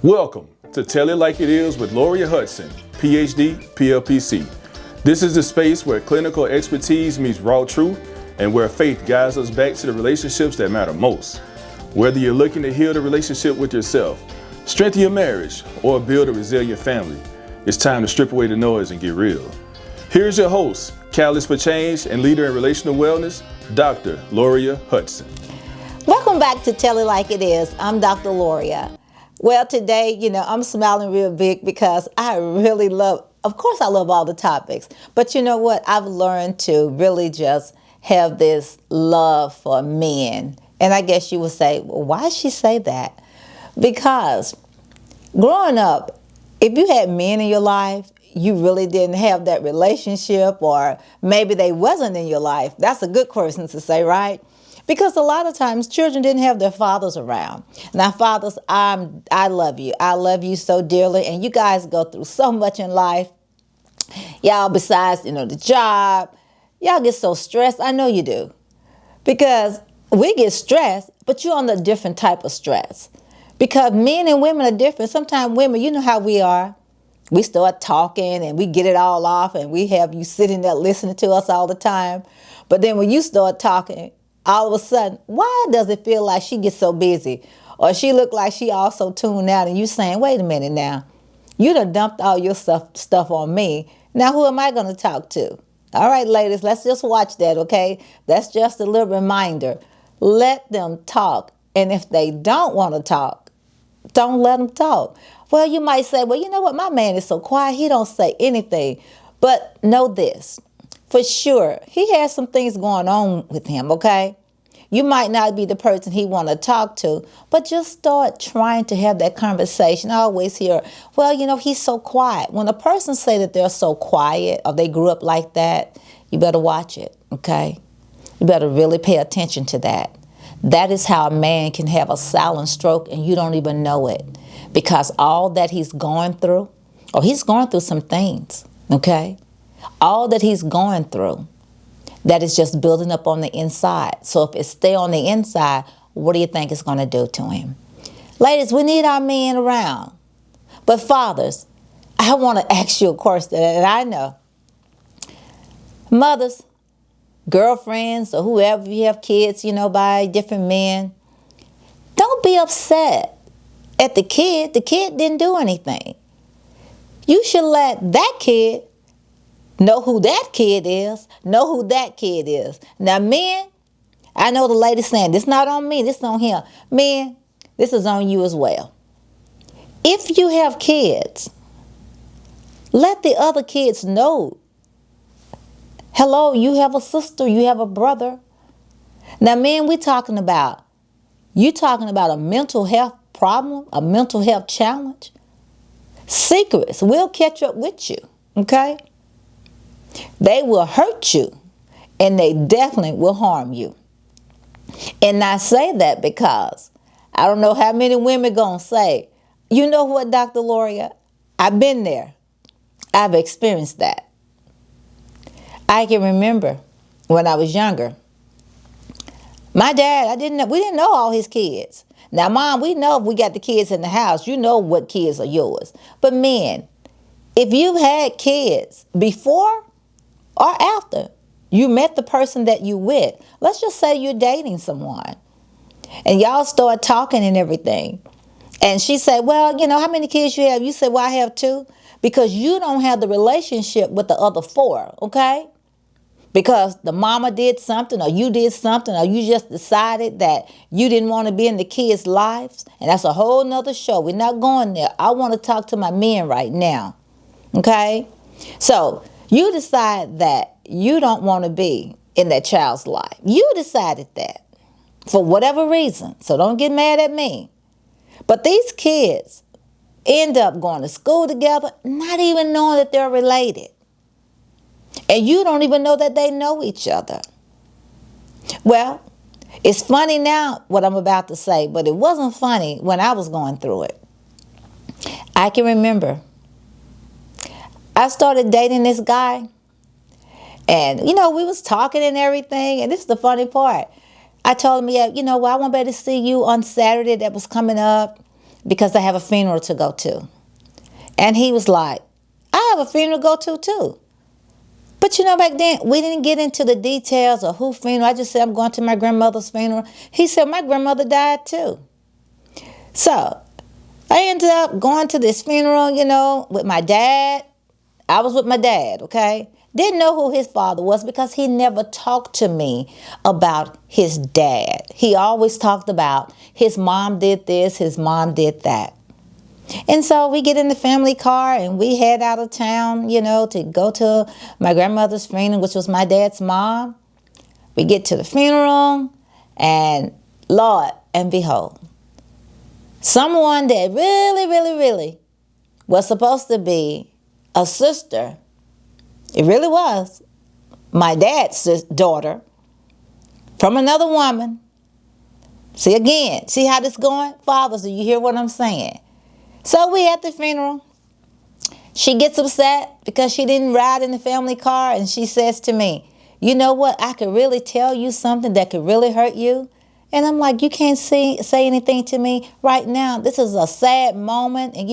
Welcome to Tell It Like It Is with Loria Hudson, PhD, PLPC. This is the space where clinical expertise meets raw truth and where faith guides us back to the relationships that matter most. Whether you're looking to heal the relationship with yourself, strengthen your marriage, or build a resilient family, it's time to strip away the noise and get real. Here's your host, catalyst for change and leader in relational wellness, Dr. Loria Hudson. Welcome back to Tell It Like It Is. I'm Dr. Loria. Well, today, I'm smiling real big because I really love, of course I love all the topics, but you know what? I've learned to really just have this love for men. And I guess you would say, well, why does she say that? Because growing up, if you had men in your life, you really didn't have that relationship, or maybe they wasn't in your life. That's a good question to say, right? Because a lot of times children didn't have their fathers around. Now, fathers, I love you. I love you so dearly. And you guys go through so much in life. Y'all, besides, the job, y'all get so stressed. I know you do. Because we get stressed, but you're on a different type of stress. Because men and women are different. Sometimes women, you know how we are. We start talking and we get it all off and we have you sitting there listening to us all the time. But then when you start talking, all of a sudden, why does it feel like she gets so busy? Or she look like she also tuned out and you saying, wait a minute now, you done dumped all your stuff on me. Now who am I going to talk to? All right, ladies, let's just watch that, okay? That's just a little reminder. Let them talk. And if they don't want to talk, don't let them talk. Well, you might say, well, you know what? My man is so quiet. He don't say anything. But know this. For sure, he has some things going on with him, okay? You might not be the person he want to talk to, but just start trying to have that conversation. I always hear, well, he's so quiet. When a person say that they're so quiet or they grew up like that, you better watch it, okay? You better really pay attention to that. That is how a man can have a silent stroke and you don't even know it, because all that he's going through, or he's going through some things, okay? All that he's going through, that is just building up on the inside. So if it stay on the inside, what do you think it's going to do to him? Ladies, we need our men around. But fathers, I want to ask you a question that I know. Mothers, girlfriends, or whoever you have kids, by different men, don't be upset at the kid. The kid didn't do anything. You should let that kid know who that kid is. Know who that kid is. Now, men, I know the lady saying, this not on me, this on him. Men, this is on you as well. If you have kids, let the other kids know. Hello, you have a sister, you have a brother. Now, men, you talking about a mental health problem, a mental health challenge. Secrets will catch up with you, okay? They will hurt you, and they definitely will harm you. And I say that because I don't know how many women going to say, you know what, Dr. Loria? I've been there. I've experienced that. I can remember when I was younger, my dad, we didn't know all his kids. Now, Mom, we know if we got the kids in the house, you know what kids are yours. But men, if you've had kids before or after you met the person that you with, let's just say you're dating someone and y'all start talking and everything. And she said, well, how many kids you have? You said, well, I have 2, because you don't have the relationship with the other 4, okay? Because the mama did something, or you did something, or you just decided that you didn't want to be in the kids' lives. And that's a whole nother show. We're not going there. I want to talk to my men right now, okay? So you decide that you don't want to be in that child's life. You decided that for whatever reason. So don't get mad at me. But these kids end up going to school together, not even knowing that they're related. And you don't even know that they know each other. Well, it's funny now what I'm about to say, but it wasn't funny when I was going through it. I can remember I started dating this guy, and, we was talking and everything, and this is the funny part. I told him, I won't be able to see you on Saturday that was coming up because I have a funeral to go to. And he was like, I have a funeral to go to too. But back then, we didn't get into the details of who funeral. I just said, I'm going to my grandmother's funeral. He said, my grandmother died too. So I ended up going to this funeral, with my dad. I was with my dad, okay? Didn't know who his father was because he never talked to me about his dad. He always talked about his mom did this, his mom did that. And so we get in the family car and we head out of town, to go to my grandmother's funeral, which was my dad's mom. We get to the funeral and Lord and behold, someone that really, really, really was supposed to be a sister, it really was, my dad's daughter, from another woman. See how this going? Fathers, do you hear what I'm saying? So we at the funeral. She gets upset because she didn't ride in the family car, and she says to me, you know what, I could really tell you something that could really hurt you. And I'm like, you can't say anything to me right now. This is a sad moment, and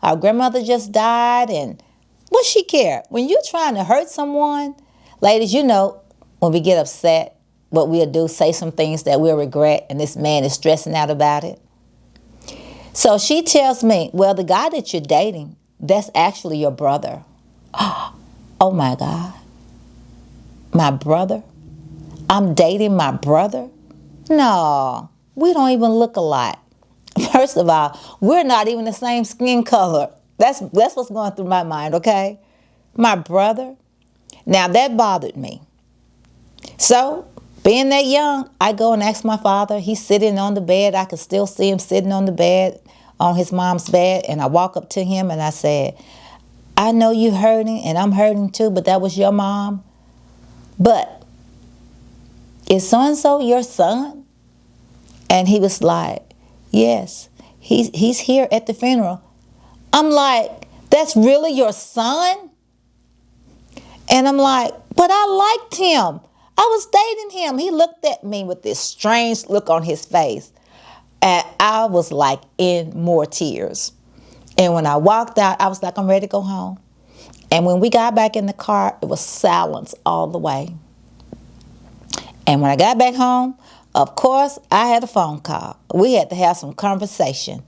our grandmother just died, and what she care? When you're trying to hurt someone, ladies, when we get upset, what we'll do, say some things that we'll regret, and this man is stressing out about it. So she tells me, well, the guy that you're dating, that's actually your brother. Oh my God. My brother? I'm dating my brother? No, we don't even look alike. First of all, we're not even the same skin color. That's what's going through my mind, okay? My brother. Now that bothered me. So, being that young, I go and ask my father. He's sitting on the bed. I could still see him sitting on the bed, on his mom's bed. And I walk up to him and I said, I know you hurting and I'm hurting too, but that was your mom. But is so-and-so your son? And he was like, yes, he's here at the funeral. I'm like, that's really your son? And I'm like, but I liked him. I was dating him. He looked at me with this strange look on his face. And I was like in more tears. And when I walked out, I was like, I'm ready to go home. And when we got back in the car, it was silence all the way. And when I got back home, of course, I had a phone call. We had to have some conversation.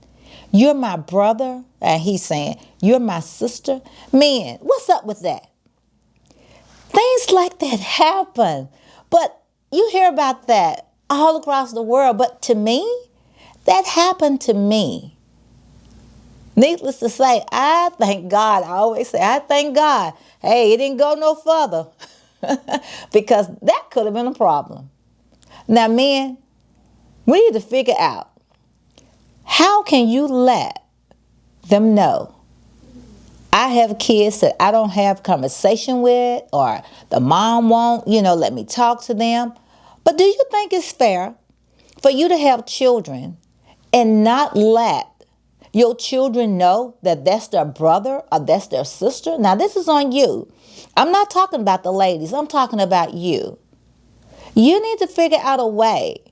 You're my brother? And he's saying, you're my sister? Man, what's up with that? Things like that happen. But you hear about that all across the world. But to me, that happened to me. Needless to say, I thank God. I always say, I thank God. Hey, it didn't go no further. Because that could have been a problem. Now, men, we need to figure out, how can you let them know I have kids that I don't have conversation with, or the mom won't, let me talk to them. But do you think it's fair for you to have children and not let your children know that that's their brother or that's their sister? Now, this is on you. I'm not talking about the ladies. I'm talking about you. You need to figure out a way.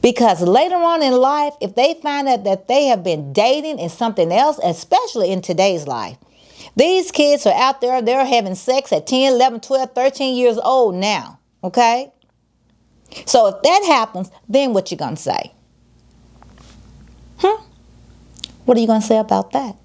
Because later on in life, if they find out that they have been dating and something else, especially in today's life, these kids are out there, they're having sex at 10, 11, 12, 13 years old now, okay? So if that happens, then what you gonna say? What are you gonna say about that?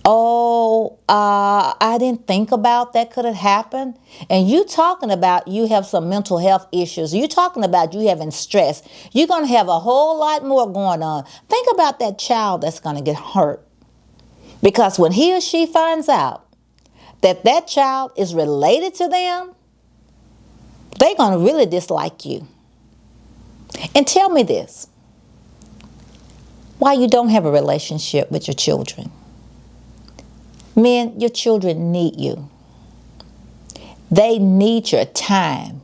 Oh, I didn't think about that could have happened. And you talking about you have some mental health issues. You talking about you having stress. You're going to have a whole lot more going on. Think about that child that's going to get hurt. Because when he or she finds out that that child is related to them, they're going to really dislike you. And tell me this. Why you don't have a relationship with your children? Men, your children need you. They need your time.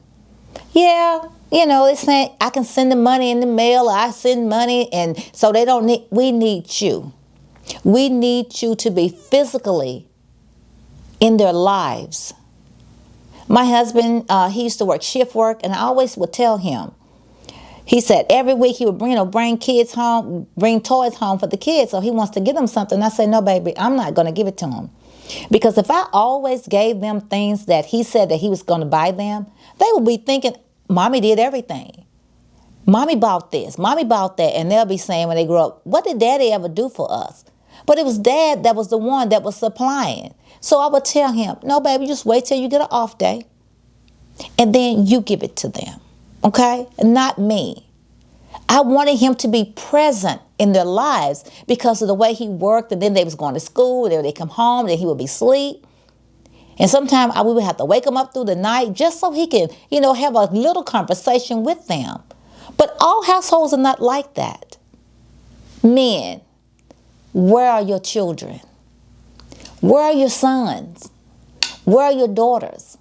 Yeah, they're saying I can send the money in the mail, or I send money, and so they don't need, we need you. We need you to be physically in their lives. My husband, he used to work shift work, and I always would tell him, He said every week he would bring kids home, bring toys home for the kids. So he wants to get them something. I said, no, baby, I'm not going to give it to him. Because if I always gave them things that he said that he was going to buy them, they would be thinking, mommy did everything. Mommy bought this, mommy bought that. And they'll be saying when they grow up, what did daddy ever do for us? But it was dad that was the one that was supplying. So I would tell him, no, baby, just wait till you get an off day. And then you give it to them. Okay? Not me. I wanted him to be present in their lives because of the way he worked. And then they was going to school. Then they come home. Then he would be asleep. And sometimes we would have to wake him up through the night just so he can, have a little conversation with them. But all households are not like that. Men, where are your children? Where are your sons? Where are your daughters?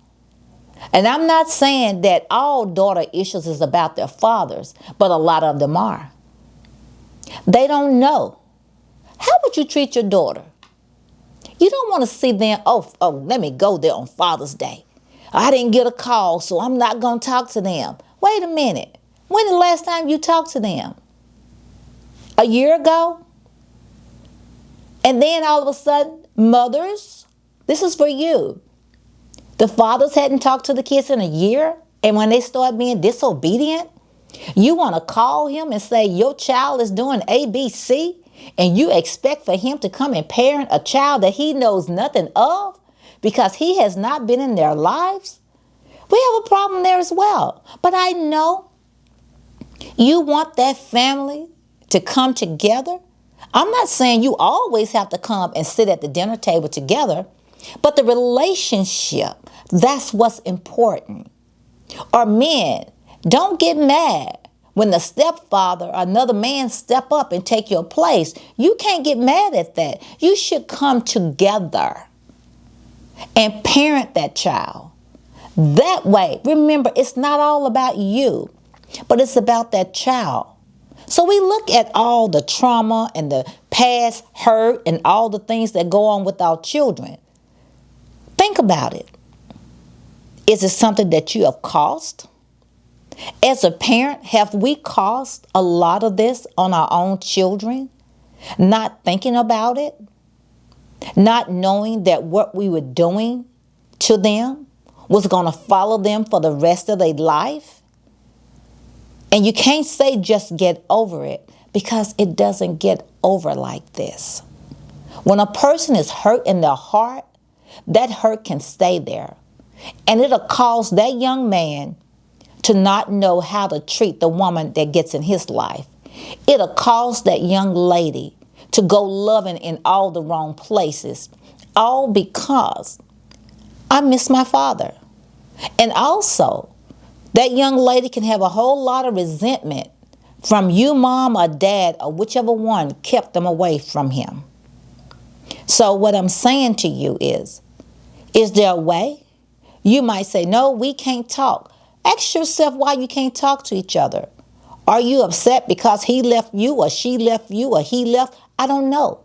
And I'm not saying that all daughter issues is about their fathers, but a lot of them are. They don't know. How would you treat your daughter? You don't want to see them, let me go there on Father's Day. I didn't get a call, so I'm not going to talk to them. Wait a minute. When the last time you talked to them? A year ago? And then all of a sudden, mothers, this is for you. The fathers hadn't talked to the kids in a year, and when they start being disobedient, you want to call him and say your child is doing A, B, C, and you expect for him to come and parent a child that he knows nothing of because he has not been in their lives? We have a problem there as well. But I know you want that family to come together. I'm not saying you always have to come and sit at the dinner table together, but the relationship, that's what's important. Or men, don't get mad when the stepfather or another man step up and take your place. You can't get mad at that. You should come together and parent that child. That way, remember, it's not all about you, but it's about that child. So we look at all the trauma and the past hurt and all the things that go on with our children. Think about it. Is it something that you have caused? As a parent, have we caused a lot of this on our own children? Not thinking about it? Not knowing that what we were doing to them was going to follow them for the rest of their life? And you can't say just get over it because it doesn't get over like this. When a person is hurt in their heart, that hurt can stay there. And it'll cause that young man to not know how to treat the woman that gets in his life. It'll cause that young lady to go loving in all the wrong places, all because I miss my father. And also, that young lady can have a whole lot of resentment from you, mom or dad, or whichever one kept them away from him. So what I'm saying to you is there a way? You might say, no, we can't talk. Ask yourself why you can't talk to each other. Are you upset because he left you or she left you or he left? I don't know.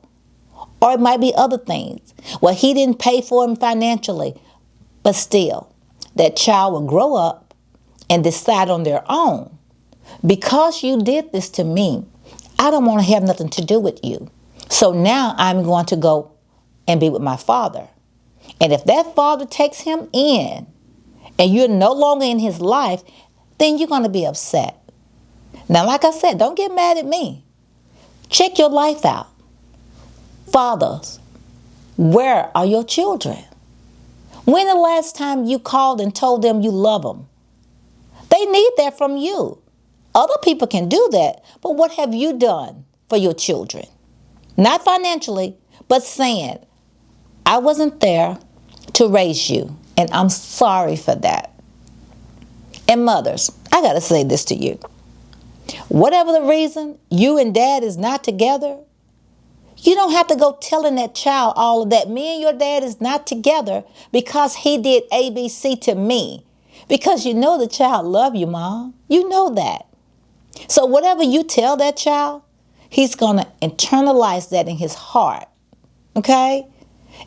Or it might be other things. Well, he didn't pay for him financially. But still, that child will grow up and decide on their own. Because you did this to me, I don't want to have nothing to do with you. So now I'm going to go and be with my father. And if that father takes him in and you're no longer in his life, then you're going to be upset. Now, like I said, don't get mad at me. Check your life out. Fathers, where are your children? When the last time you called and told them you love them? They need that from you. Other people can do that, but what have you done for your children? Not financially, but saying, I wasn't there to raise you, and I'm sorry for that. And mothers, I got to say this to you. Whatever the reason you and dad is not together, you don't have to go telling that child all of that. Me and your dad is not together because he did ABC to me. Because you know the child love you, Mom. You know that. So whatever you tell that child, he's going to internalize that in his heart. Okay?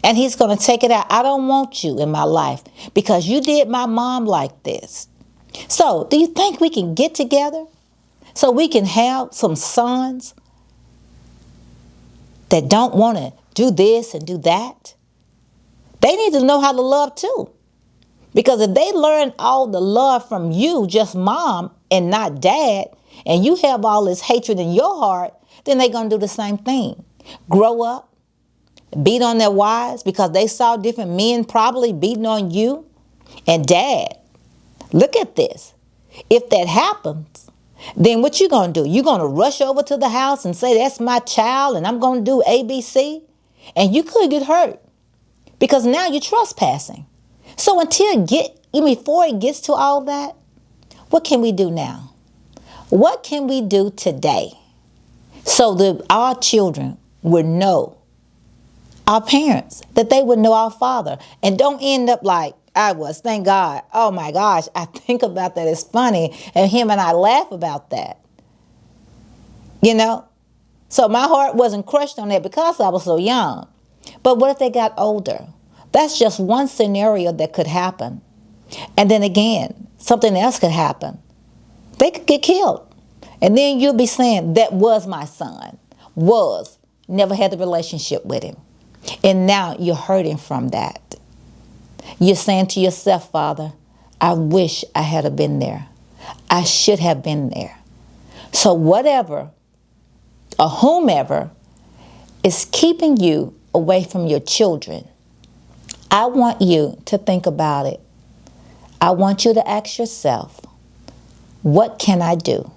And he's going to take it out. I don't want you in my life because you did my mom like this. So do you think we can get together? So we can have some sons that don't want to do this and do that. They need to know how to love too. Because if they learn all the love from you, just mom and not dad, and you have all this hatred in your heart, then they're going to do the same thing. Grow up, beat on their wives because they saw different men probably beating on you. And dad, look at this. If that happens, then what you going to do? You're going to rush over to the house and say, that's my child and I'm going to do ABC? And you could get hurt because now you're trespassing. So before it gets to all that, what can we do now? What can we do today so that our children would know our parents, that they would know our father, and don't end up like I was, thank God. Oh my gosh, I think about that. It's funny. And him and I laugh about that. You know? So my heart wasn't crushed on that because I was so young. But what if they got older? That's just one scenario that could happen. And then again, something else could happen. They could get killed. And then you'll be saying, that was my son. Never had the relationship with him. And now you're hurting from that. You're saying to yourself, Father, I wish I had been there. I should have been there. So whatever or whomever is keeping you away from your children, I want you to think about it. I want you to ask yourself, what can I do?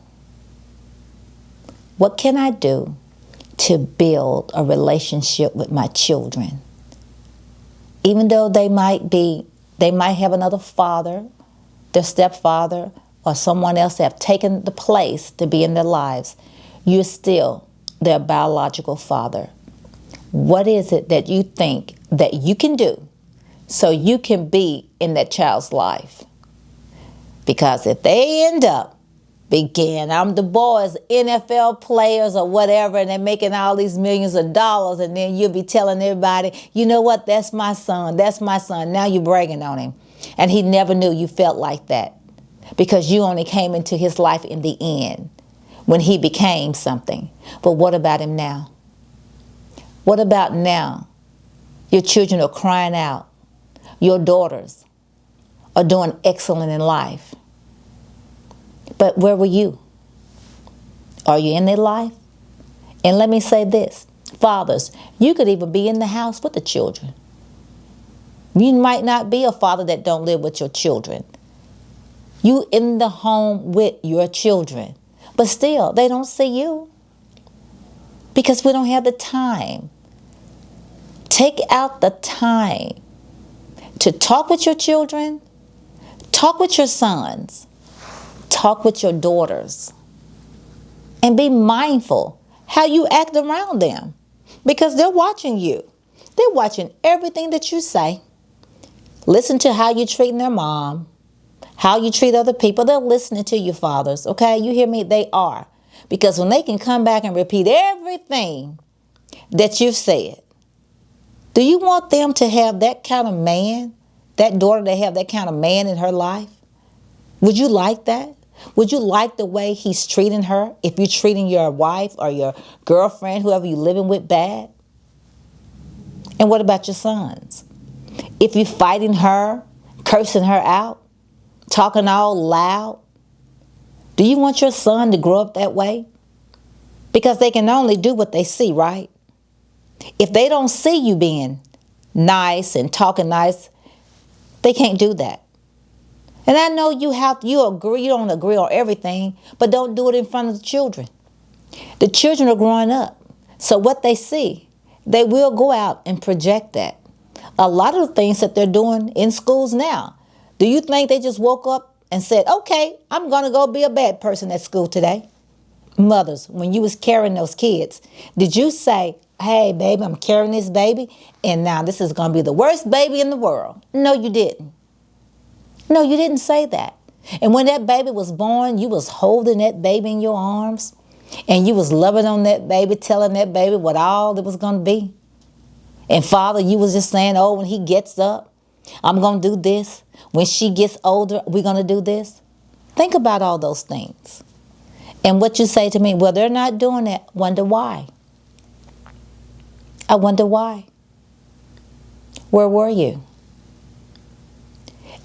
What can I do to build a relationship with my children? Even though they might have another father, their stepfather, or someone else that have taken the place to be in their lives, you're still their biological father. What is it that you think that you can do so you can be in that child's life? Because if they end up I'm the boys, NFL players or whatever, and they're making all these millions of dollars, and then you'll be telling everybody, you know what, that's my son, that's my son. Now you're bragging on him. And he never knew you felt like that because you only came into his life in the end when he became something. But what about him now? What about now? Your children are crying out. Your daughters are doing excellent in life. But where were you? Are you in their life? And let me say this, fathers, you could even be in the house with the children. You might not be a father that don't live with your children. You in the home with your children. But still, they don't see you because we don't have the time. Take out the time to talk with your children, talk with your sons, talk with your daughters, and be mindful how you act around them because they're watching you. They're watching everything that you say. Listen to how you're treating their mom, how you treat other people. They're listening to you, fathers. Okay, you hear me? They are. Because when they can come back and repeat everything that you've said, do you want them to have that kind of man, that daughter to have that kind of man in her life? Would you like that? Would you like the way he's treating her if you're treating your wife or your girlfriend, whoever you're living with, bad? And what about your sons? If you're fighting her, cursing her out, talking all loud, do you want your son to grow up that way? Because they can only do what they see, right? If they don't see you being nice and talking nice, they can't do that. And I know you don't agree on everything, but don't do it in front of the children. The children are growing up. So what they see, they will go out and project that. A lot of the things that they're doing in schools now, do you think they just woke up and said, okay, I'm going to go be a bad person at school today? Mothers, when you was carrying those kids, did you say, hey, baby, I'm carrying this baby, and now this is going to be the worst baby in the world? No, you didn't. No, you didn't say that. And when that baby was born, you was holding that baby in your arms, and you was loving on that baby, telling that baby what all it was going to be. And Father, you was just saying, oh, when he gets up, I'm going to do this. When she gets older, we're going to do this. Think about all those things. And what you say to me, well, they're not doing that. Wonder why? I wonder why. Where were you?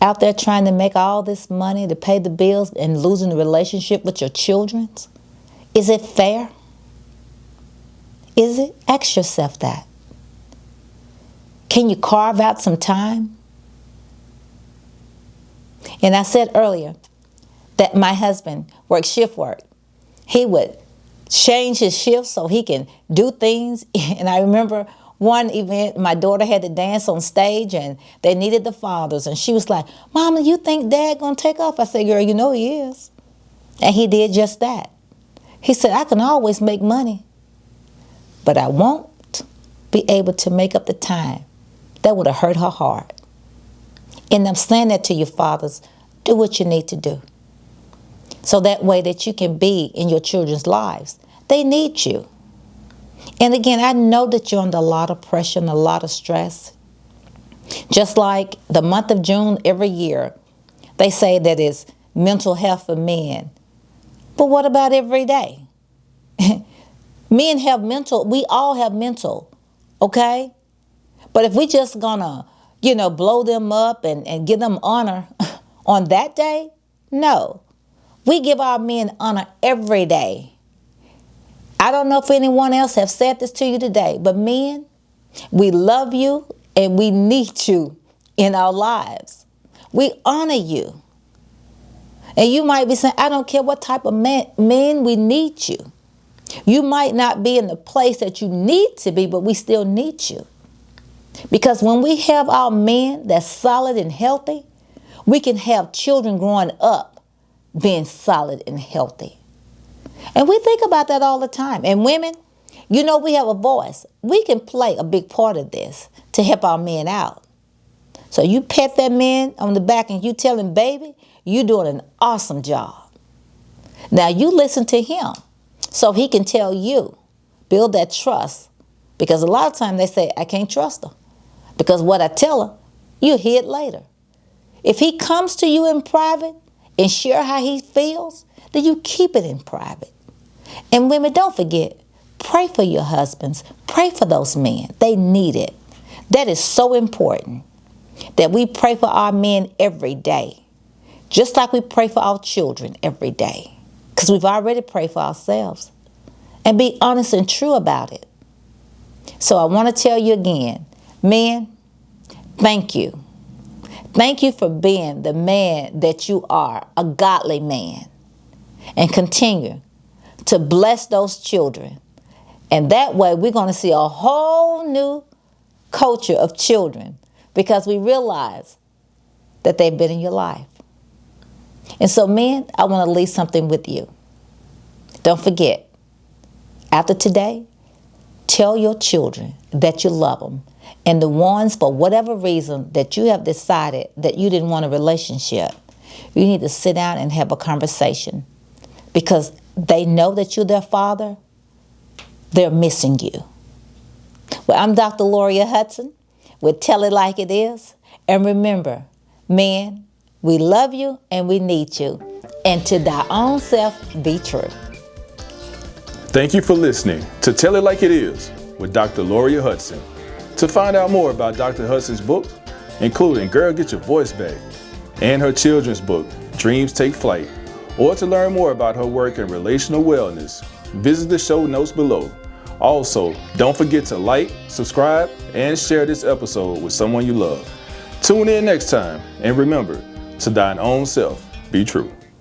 Out there trying to make all this money to pay the bills and losing the relationship with your children? Is it fair? Is it? Ask yourself that. Can you carve out some time? And I said earlier that my husband worked shift work. He would change his shift so he can do things. And I remember one event, my daughter had to dance on stage and they needed the fathers. And she was like, Mama, you think Dad gonna take off? I said, girl, you know he is. And he did just that. He said, I can always make money, but I won't be able to make up the time. That would have hurt her heart. And I'm saying that to you, fathers, do what you need to do. So that way that you can be in your children's lives. They need you. And again, I know that you're under a lot of pressure and a lot of stress. Just like the month of June every year, they say that it's mental health for men. But what about every day? Men have mental, we all have mental, okay? But if we just gonna, blow them up and give them honor on that day, no. We give our men honor every day. I don't know if anyone else have said this to you today, but men, we love you and we need you in our lives. We honor you. And you might be saying, I don't care what type of men, we need you. You might not be in the place that you need to be, but we still need you. Because when we have our men that's solid and healthy, we can have children growing up being solid and healthy. And we think about that all the time. And women, we have a voice. We can play a big part of this to help our men out. So you pet that man on the back and you tell him, baby, you're doing an awesome job. Now you listen to him so he can tell you, build that trust. Because a lot of times they say, I can't trust her. Because what I tell her, you'll hear it later. If he comes to you in private and share how he feels, then you keep it in private. And women, don't forget, pray for your husbands. Pray for those men. They need it. That is so important that we pray for our men every day, just like we pray for our children every day, because we've already prayed for ourselves. And be honest and true about it. So I want to tell you again, men, thank you. Thank you for being the man that you are, a godly man. And continue to bless those children. And that way we're going to see a whole new culture of children because we realize that they've been in your life. And so, men, I want to leave something with you. Don't forget, after today, tell your children that you love them. And the ones, for whatever reason, that you have decided that you didn't want a relationship, you need to sit down and have a conversation. Because they know that you're their father, they're missing you. Well, I'm Dr. Loria Hudson with Tell It Like It Is. And remember, men, we love you and we need you. And to thy own self, be true. Thank you for listening to Tell It Like It Is with Dr. Loria Hudson. To find out more about Dr. Hudson's books, including Girl Get Your Voice Back and her children's book, Dreams Take Flight, or to learn more about her work in relational wellness, visit the show notes below. Also, don't forget to like, subscribe, and share this episode with someone you love. Tune in next time, and remember, to thine own self, be true.